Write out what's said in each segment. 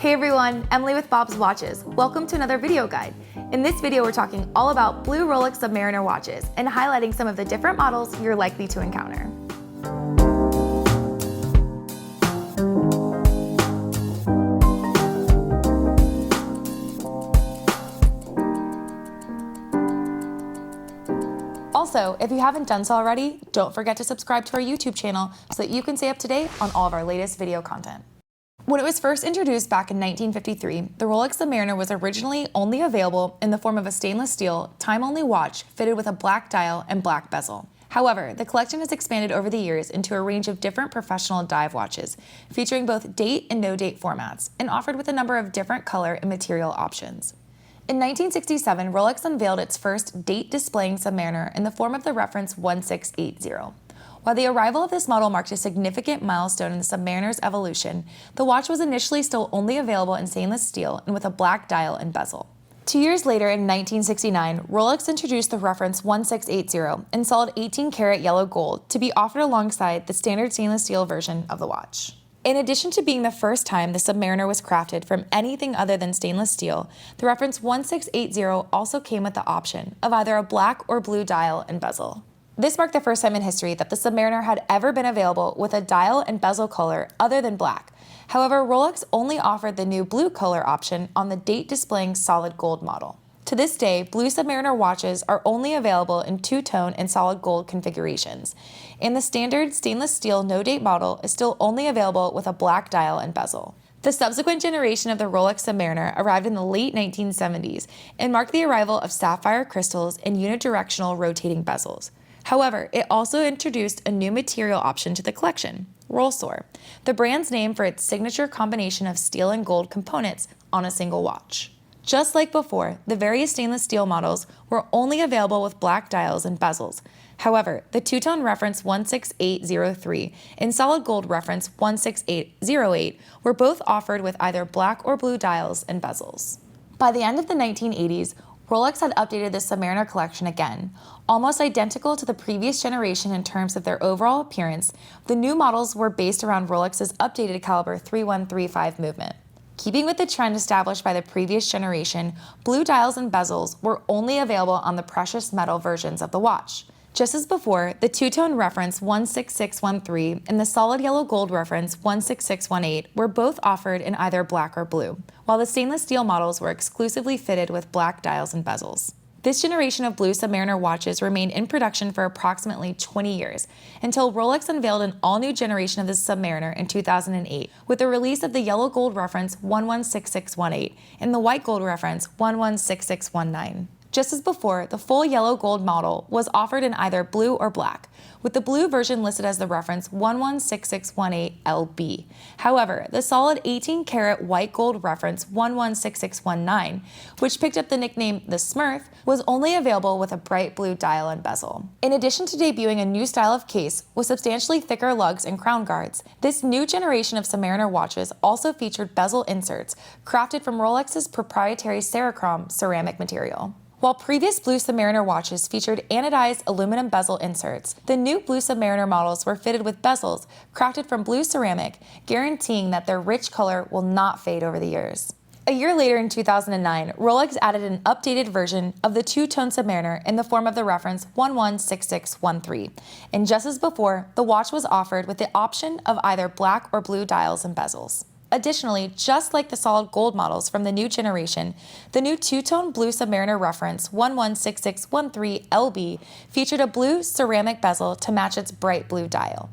Hey everyone, Emily with Bob's Watches. Welcome to another video guide. In this video, we're talking all about blue Rolex Submariner watches and highlighting some of the different models you're likely to encounter. Also, if you haven't done so already, don't forget to subscribe to our YouTube channel so that you can stay up to date on all of our latest video content. When it was first introduced back in 1953, the Rolex Submariner was originally only available in the form of a stainless steel, time-only watch fitted with a black dial and black bezel. However, the collection has expanded over the years into a range of different professional dive watches, featuring both date and no-date formats, and offered with a number of different color and material options. In 1967, Rolex unveiled its first date-displaying Submariner in the form of the reference 1680. While the arrival of this model marked a significant milestone in the Submariner's evolution, the watch was initially still only available in stainless steel and with a black dial and bezel. 2 years later, in 1969, Rolex introduced the reference 1680 in solid 18-karat yellow gold to be offered alongside the standard stainless steel version of the watch. In addition to being the first time the Submariner was crafted from anything other than stainless steel, the reference 1680 also came with the option of either a black or blue dial and bezel. This marked the first time in history that the Submariner had ever been available with a dial and bezel color other than black. However, Rolex only offered the new blue color option on the date-displaying solid gold model. To this day, blue Submariner watches are only available in two-tone and solid gold configurations, and the standard stainless steel no-date model is still only available with a black dial and bezel. The subsequent generation of the Rolex Submariner arrived in the late 1970s and marked the arrival of sapphire crystals and unidirectional rotating bezels. However, it also introduced a new material option to the collection, Rolex, the brand's name for its signature combination of steel and gold components on a single watch. Just like before, the various stainless steel models were only available with black dials and bezels. However, the two-tone reference 16803 and solid gold reference 16808 were both offered with either black or blue dials and bezels. By the end of the 1980s, Rolex had updated the Submariner collection again. Almost identical to the previous generation in terms of their overall appearance, the new models were based around Rolex's updated caliber 3135 movement. Keeping with the trend established by the previous generation, blue dials and bezels were only available on the precious metal versions of the watch. Just as before, the two-tone reference 16613 and the solid yellow gold reference 16618 were both offered in either black or blue, while the stainless steel models were exclusively fitted with black dials and bezels. This generation of blue Submariner watches remained in production for approximately 20 years, until Rolex unveiled an all-new generation of the Submariner in 2008 with the release of the yellow gold reference 116618 and the white gold reference 116619. Just as before, the full yellow gold model was offered in either blue or black, with the blue version listed as the reference 116618LB. However, the solid 18-karat white gold reference 116619, which picked up the nickname the Smurf, was only available with a bright blue dial and bezel. In addition to debuting a new style of case with substantially thicker lugs and crown guards, this new generation of Submariner watches also featured bezel inserts crafted from Rolex's proprietary Cerachrom ceramic material. While previous blue Submariner watches featured anodized aluminum bezel inserts, the new blue Submariner models were fitted with bezels crafted from blue ceramic, guaranteeing that their rich color will not fade over the years. A year later, in 2009, Rolex added an updated version of the two-tone Submariner in the form of the reference 116613, and just as before, the watch was offered with the option of either black or blue dials and bezels. Additionally, just like the solid gold models from the new generation, the new two-tone blue Submariner reference 116613LB featured a blue ceramic bezel to match its bright blue dial.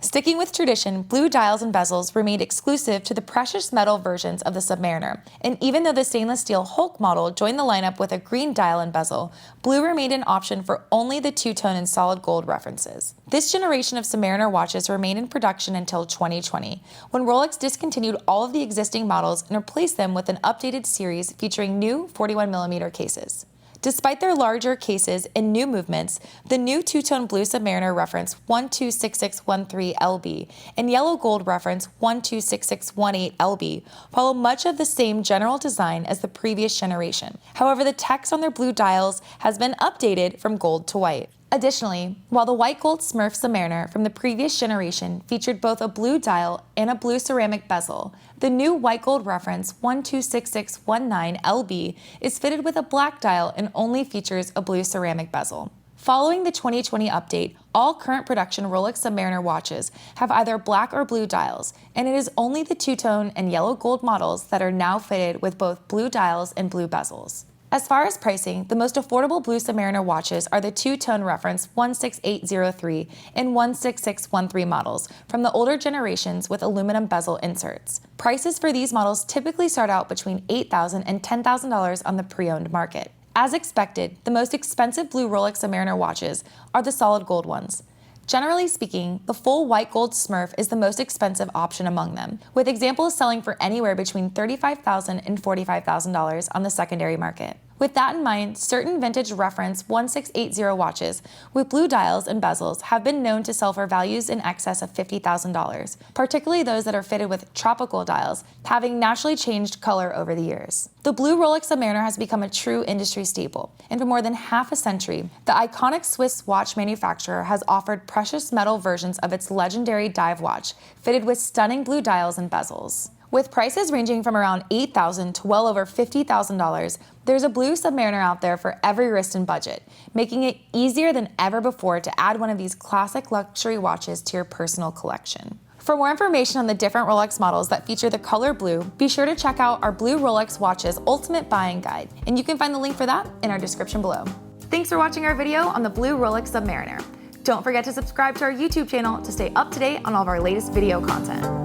Sticking with tradition, blue dials and bezels remained exclusive to the precious metal versions of the Submariner, and even though the stainless steel Hulk model joined the lineup with a green dial and bezel, blue remained an option for only the two-tone and solid gold references. This generation of Submariner watches remained in production until 2020, when Rolex discontinued all of the existing models and replaced them with an updated series featuring new 41mm cases. Despite their larger cases and new movements, the new two-tone blue Submariner reference 126613LB and yellow gold reference 126618LB follow much of the same general design as the previous generation. However, the text on their blue dials has been updated from gold to white. Additionally, while the white gold Smurf Submariner from the previous generation featured both a blue dial and a blue ceramic bezel, the new white gold reference 126619LB is fitted with a black dial and only features a blue ceramic bezel. Following the 2020 update, all current production Rolex Submariner watches have either black or blue dials, and it is only the two-tone and yellow gold models that are now fitted with both blue dials and blue bezels. As far as pricing, the most affordable blue Submariner watches are the two-tone reference 16803 and 16613 models from the older generations with aluminum bezel inserts. Prices for these models typically start out between $8,000 and $10,000 on the pre-owned market. As expected, the most expensive blue Rolex Submariner watches are the solid gold ones. Generally speaking, the full white gold Smurf is the most expensive option among them, with examples selling for anywhere between $35,000 and $45,000 on the secondary market. With that in mind, certain vintage reference 1680 watches with blue dials and bezels have been known to sell for values in excess of $50,000, particularly those that are fitted with tropical dials, having naturally changed color over the years. The blue Rolex Submariner has become a true industry staple, and for more than half a century, the iconic Swiss watch manufacturer has offered precious metal versions of its legendary dive watch, fitted with stunning blue dials and bezels. With prices ranging from around $8,000 to well over $50,000, there's a blue Submariner out there for every wrist and budget, making it easier than ever before to add one of these classic luxury watches to your personal collection. For more information on the different Rolex models that feature the color blue, be sure to check out our Blue Rolex Watches Ultimate Buying Guide, and you can find the link for that in our description below. Thanks for watching our video on the blue Rolex Submariner. Don't forget to subscribe to our YouTube channel to stay up to date on all of our latest video content.